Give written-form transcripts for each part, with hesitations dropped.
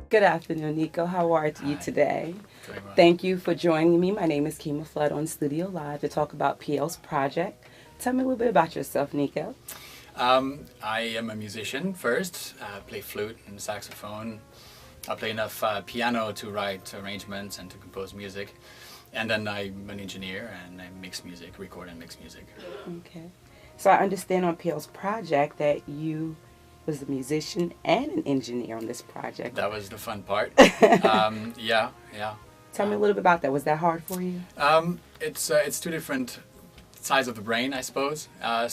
Good afternoon, Nico. How are you Hi, today? doing well. Thank you for joining me. My name is Kima Flood on Studio Live to talk about PL's project. Tell me a little bit about yourself, Nico. I am a musician first. I play flute and saxophone. I play enough piano to write arrangements and to compose music. And then I'm an engineer and I mix music, record and mix music. Okay. So I understand on PL's project that you was a musician and an engineer on this project. That was the fun part. Yeah, yeah. Tell me a little bit about that. Was that hard for you? It's two different sides of the brain, I suppose. I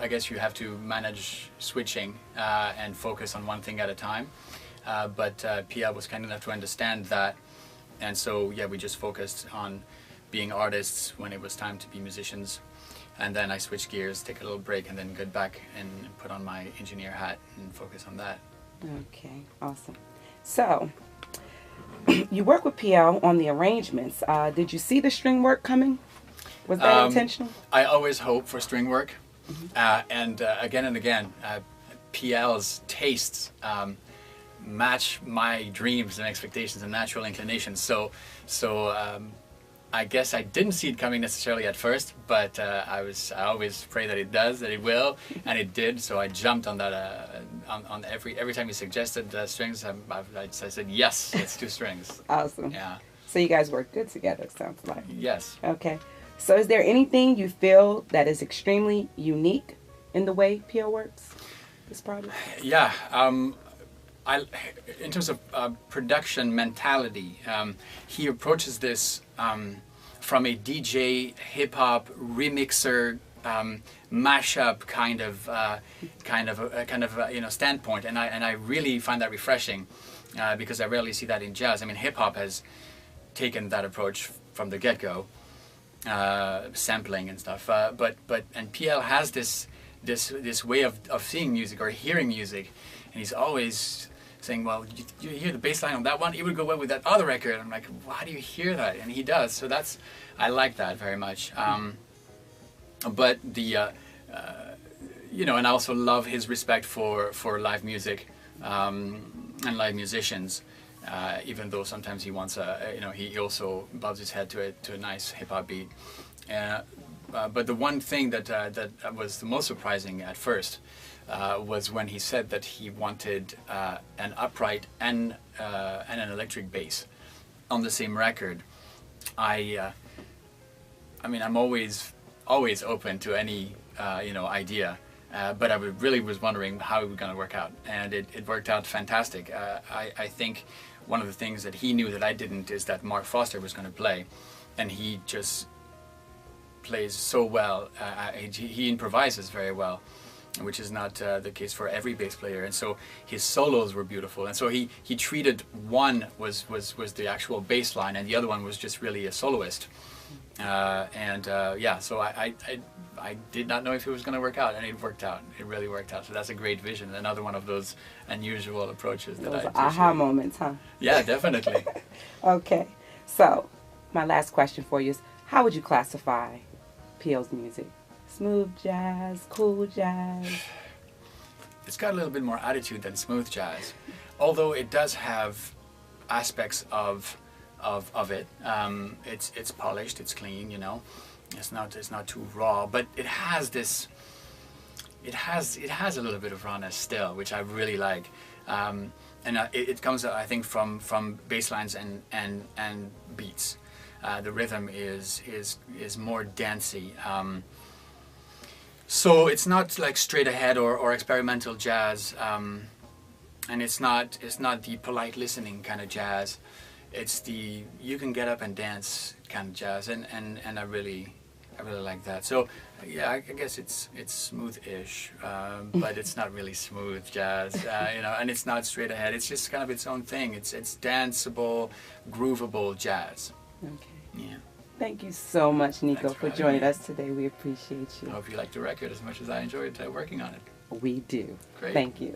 guess you have to manage switching and focus on one thing at a time. But Pia was kind enough to understand that, and so yeah, we just focused on being artists when it was time to be musicians. And then I switched gears, take a little break, and then get back and put on my engineer hat and focus on that. Okay, awesome. So, you work with PL on the arrangements. Did you see the string work coming? Was that intentional? I always hope for string work, and again, PL's tastes match my dreams and expectations and natural inclinations. So I guess I didn't see it coming necessarily at first, but I always pray that it does, that it will, and it did. So I jumped on that. On every time he suggested strings, I said yes, let's do strings. Awesome. Yeah. So you guys work good together, sounds like. Yes. Okay. So is there anything you feel that is extremely unique in the way PL works, this project? Yeah. In terms of production mentality, he approaches this from a DJ, hip hop, remixer, mashup kind of standpoint, and I really find that refreshing because I rarely see that in jazz. I mean, hip hop has taken that approach from the get-go, sampling and stuff, and PL has this way of seeing music or hearing music, and he's always saying, well, you hear the bass line on that one, it would go well with that other record. I'm like, well, how do you hear that? And he does. So I like that very much. But and I also love his respect for live music and live musicians. Even though sometimes he wants he also bobs his head to a nice hip hop beat. But the one thing that was the most surprising at first was when he said that he wanted an upright and an electric bass on the same record. I mean, I'm always open to any idea, but I really was wondering how it was going to work out, and it worked out fantastic. I think one of the things that he knew that I didn't is that Mark Foster was going to play, and he just plays so well. He improvises very well, which is not the case for every bass player, and so his solos were beautiful. And so he treated one was the actual bass line, and the other one was just really a soloist. So I did not know if it was going to work out, and it worked out. It really worked out. So that's a great vision. Another one of those unusual approaches that Those I appreciate. aha moments, huh? Yeah, definitely. Okay. So my last question for you is, how would you classify PL's music? Smooth jazz, cool jazz? It's got a little bit more attitude than smooth jazz, although it does have aspects of it. It's polished, it's clean, It's not too raw, but it has this. It has a little bit of rawness still, which I really like, and it comes, I think, from bass lines and beats. The rhythm is more dancey. So it's not like straight ahead or experimental jazz, and it's not the polite listening kind of jazz. It's the you can get up and dance kind of jazz, and I really like that. So yeah, I guess it's smooth-ish, but it's not really smooth jazz, and it's not straight ahead. It's just kind of its own thing. It's danceable, groovable jazz. Okay. Yeah. Thank you so much, Nico, Thanks for for joining having me. us today. We appreciate I you. hope you liked the record as much as I enjoyed working on it. We do. Great. Thank you.